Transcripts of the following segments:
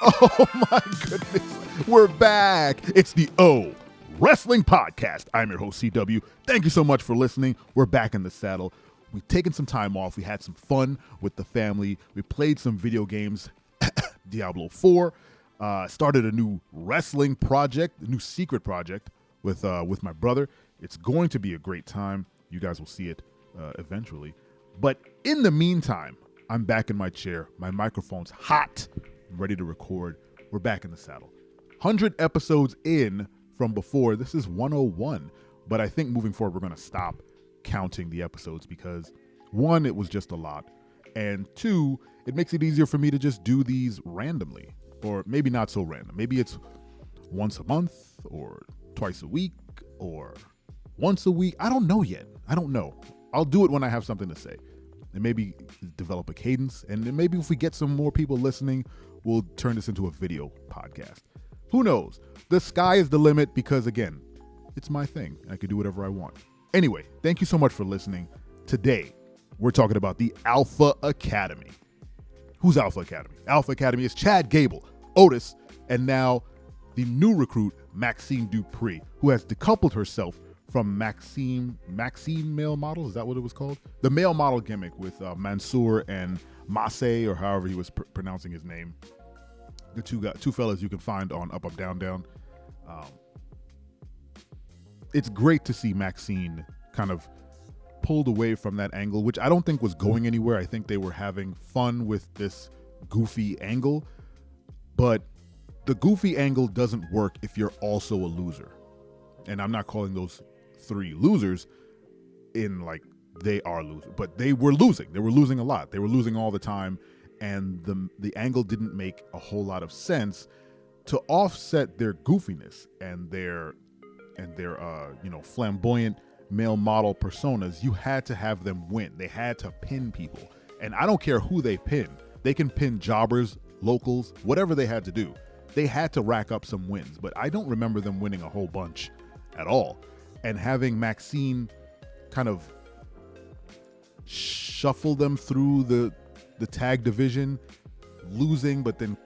Oh my goodness. We're back. It's the Wrestling Podcast. I'm your host, CW. Thank you so much for listening. We're back in the saddle. We've taken some time off. We had some fun with the family. We played some video games, Diablo 4. Started a new wrestling project, a new secret project with my brother. It's going to be a great time. You guys will see it eventually. But in the meantime, I'm back in my chair. My microphone's hot. I'm ready to record. We're back in the saddle. 100 episodes in from before. This is 101. But I think moving forward, we're going to stop counting the episodes because, one, it was just a lot. And two, it makes it easier for me to just do these randomly. Or maybe not so random. Maybe it's once a month or twice a week or once a week. I don't know yet. I don't know. I'll do it when I have something to say. And maybe develop a cadence. And then maybe if we get some more people listening, we'll turn this into a video podcast. Who knows? The sky is the limit because, again, it's my thing. I can do whatever I want. Anyway, thank you so much for listening. Today, we're talking about the Alpha Academy. Who's Alpha Academy? Alpha Academy is Chad Gable, Otis, and now the new recruit, Maxxine Dupri, who has decoupled herself from Maxxine Male Model. Is that what it was called? The male model gimmick with Mansoor and Masse, or however he was pronouncing his name. The two fellas you can find on Up, Up, Down, Down. It's great to see Maxxine kind of pulled away from that angle, which I don't think was going anywhere. I think they were having fun with this goofy angle, but the goofy angle doesn't work if you're also a loser. And I'm not calling those three losers in like they are losers, but they were losing. They were losing a lot. They were losing all the time, and the angle didn't make a whole lot of sense to offset their goofiness and their flamboyant male model personas. You had to have them win. They had to pin people. And I don't care who they pin. They can pin jobbers, locals, whatever they had to do. They had to rack up some wins, but I don't remember them winning a whole bunch at all. And having Maxxine kind of shuffle them through the tag division, losing, but then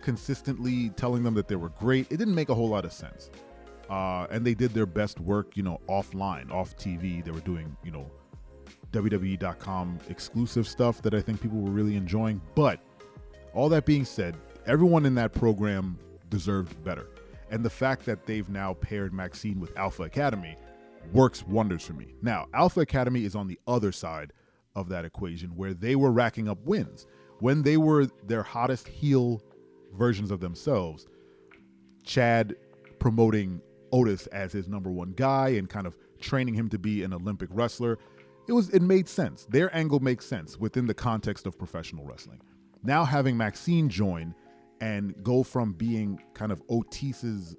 consistently telling them that they were great, it didn't make a whole lot of sense. And they did their best work, offline, off TV. They were doing, WWE.com exclusive stuff that I think people were really enjoying. But all that being said, everyone in that program deserved better. And the fact that they've now paired Maxxine with Alpha Academy works wonders for me. Now, Alpha Academy is on the other side of that equation where they were racking up wins. When they were their hottest heel versions of themselves, Chad promoting Otis as his number one guy and kind of training him to be an Olympic wrestler, it made sense. Their angle makes sense within the context of professional wrestling. Now having Maxxine join and go from being kind of Otis's,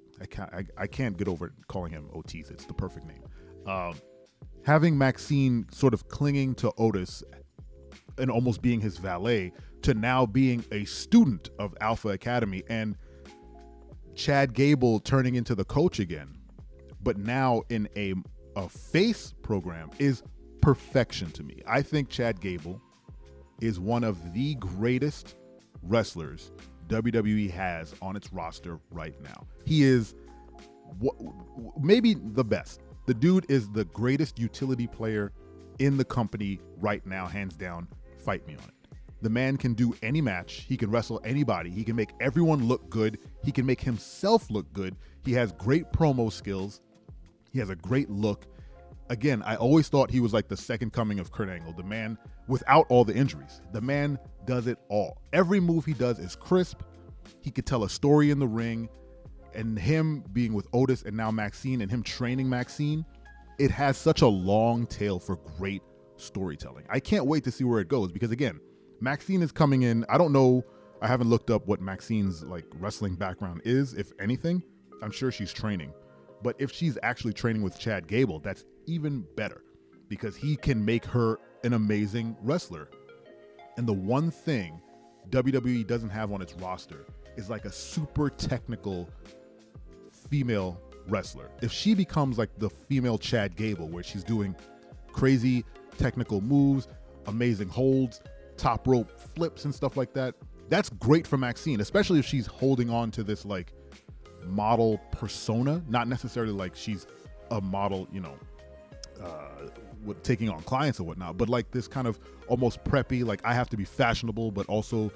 I can't get over calling him Otis, it's the perfect name. Having Maxxine sort of clinging to Otis and almost being his valet to now being a student of Alpha Academy, and Chad Gable turning into the coach again, but now in a face program, is perfection to me. I think Chad Gable is one of the greatest wrestlers WWE has on its roster right now. He is maybe the best. The dude is the greatest utility player in the company right now, hands down. Fight me on it. The man can do any match. He can wrestle anybody. He can make everyone look good. He can make himself look good. He has great promo skills. He has a great look. Again, I always thought he was like the second coming of Kurt Angle, the man without all the injuries. The man does it all. Every move he does is crisp. He could tell a story in the ring. And him being with Otis and now Maxxine and him training Maxxine, it has such a long tail for great storytelling. I can't wait to see where it goes because, again, Maxxine is coming in. I don't know. I haven't looked up what Maxine's wrestling background is, if anything. I'm sure she's training. But if she's actually training with Chad Gable, that's even better because he can make her an amazing wrestler. And the one thing WWE doesn't have on its roster is like a super technical female wrestler. If she becomes like the female Chad Gable, where she's doing crazy technical moves, amazing holds, top rope flips and stuff like that, That's great for Maxxine, especially if she's holding on to this like model persona, not necessarily like she's a model, with taking on clients or whatnot, but like this kind of almost preppy, like I have to be fashionable, but also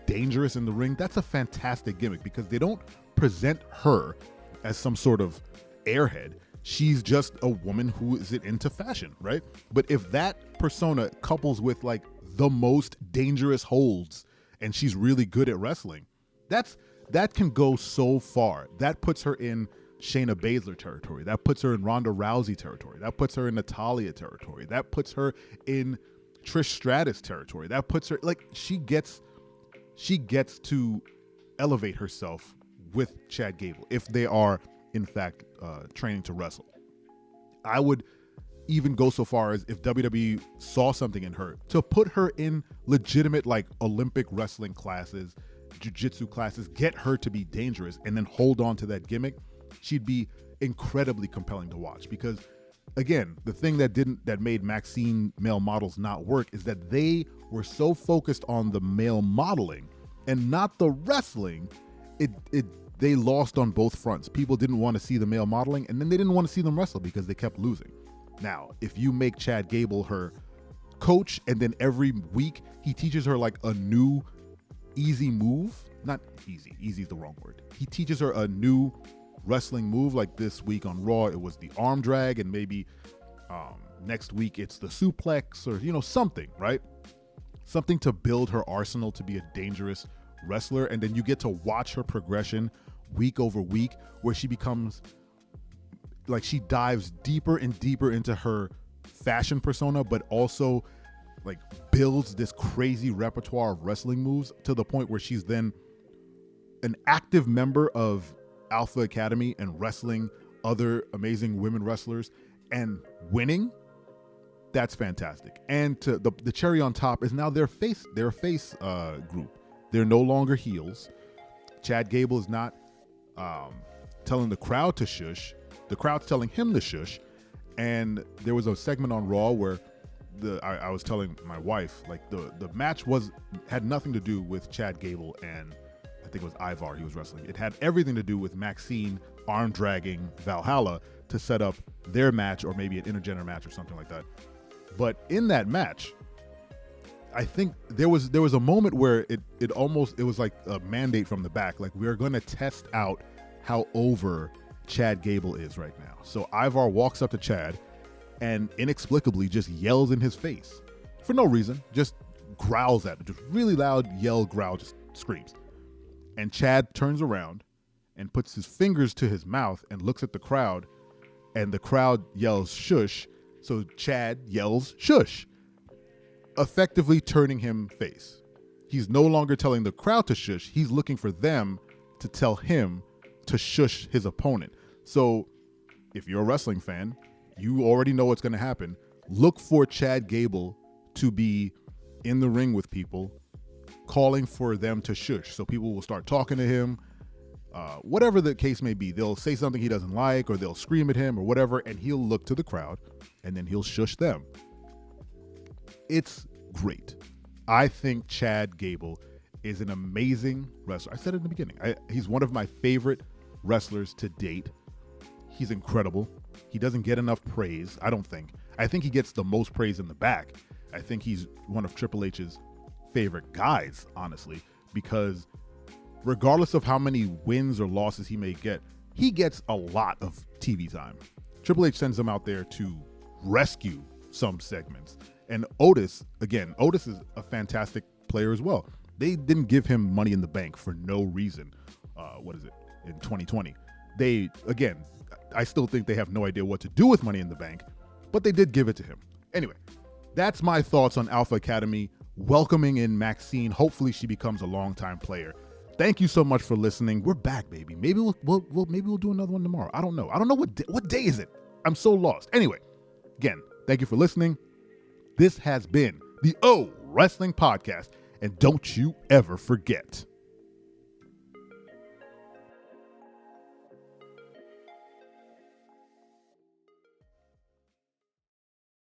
dangerous in the ring. That's a fantastic gimmick because they don't present her as some sort of airhead. She's just a woman who is into fashion, right? But if that persona couples with like the most dangerous holds and she's really good at wrestling, that can go so far. That puts her in Shayna Baszler territory. That puts her in Ronda Rousey territory. That puts her in Natalya territory. That puts her in Trish Stratus territory. That puts her like she gets to elevate herself with Chad Gable if they are in fact training to wrestle. I would even go so far as if WWE saw something in her to put her in legitimate like Olympic wrestling classes, jiu-jitsu classes, get her to be dangerous and then hold on to that gimmick. She'd be incredibly compelling to watch because, again, the thing that made Maxxine male models not work is that they were so focused on the male modeling and not the wrestling. They lost on both fronts. People didn't want to see the male modeling, and then they didn't want to see them wrestle because they kept losing. Now, if you make Chad Gable her coach, and then every week he teaches her like a new easy move, not easy is the wrong word. He teaches her a new wrestling move, like this week on Raw it was the arm drag, and maybe next week it's the suplex or something, right? Something to build her arsenal to be a dangerous wrestler, and then you get to watch her progression week over week where she becomes like she dives deeper and deeper into her fashion persona, but also like builds this crazy repertoire of wrestling moves to the point where she's then an active member of Alpha Academy and wrestling other amazing women wrestlers and winning. That's fantastic. And to the cherry on top is now their face group. They're no longer heels. Chad Gable is not telling the crowd to shush. The crowd's telling him to shush. And there was a segment on Raw where I was telling my wife, like the match had nothing to do with Chad Gable and I think it was Ivar he was wrestling. It had everything to do with Maxxine arm dragging Valhalla to set up their match or maybe an intergender match or something like that. But in that match, I think there was a moment where it was like a mandate from the back, like we're going to test out how over Chad Gable is right now. So Ivar walks up to Chad and inexplicably just yells in his face for no reason, just growls at him, just really loud growl, just screams. And Chad turns around and puts his fingers to his mouth and looks at the crowd, and the crowd yells shush. So Chad yells shush, effectively turning him face. He's no longer telling the crowd to shush. He's looking for them to tell him to shush his opponent. So if you're a wrestling fan, you already know what's going to happen. Look for Chad Gable to be in the ring with people, calling for them to shush. So people will start talking to him, whatever the case may be. They'll say something he doesn't like, or they'll scream at him or whatever, and he'll look to the crowd and then he'll shush them. It's great. I think Chad Gable is an amazing wrestler. I said it in the beginning. He's one of my favorite wrestlers to date. He's incredible. He doesn't get enough praise, I don't think. I think he gets the most praise in the back. I think he's one of Triple H's favorite guys, honestly, because regardless of how many wins or losses he may get, he gets a lot of TV time. Triple H sends him out there to rescue some segments. And Otis is a fantastic player as well. They didn't give him Money in the Bank for no reason. In 2020? I still think they have no idea what to do with Money in the Bank, but they did give it to him. Anyway, that's my thoughts on Alpha Academy, welcoming in Maxxine. Hopefully she becomes a longtime player. Thank you so much for listening. We're back, baby. Maybe we'll do another one tomorrow. I don't know. What day is it? I'm so lost. Anyway, again, thank you for listening. This has been the O Wrestling Podcast, and don't you ever forget.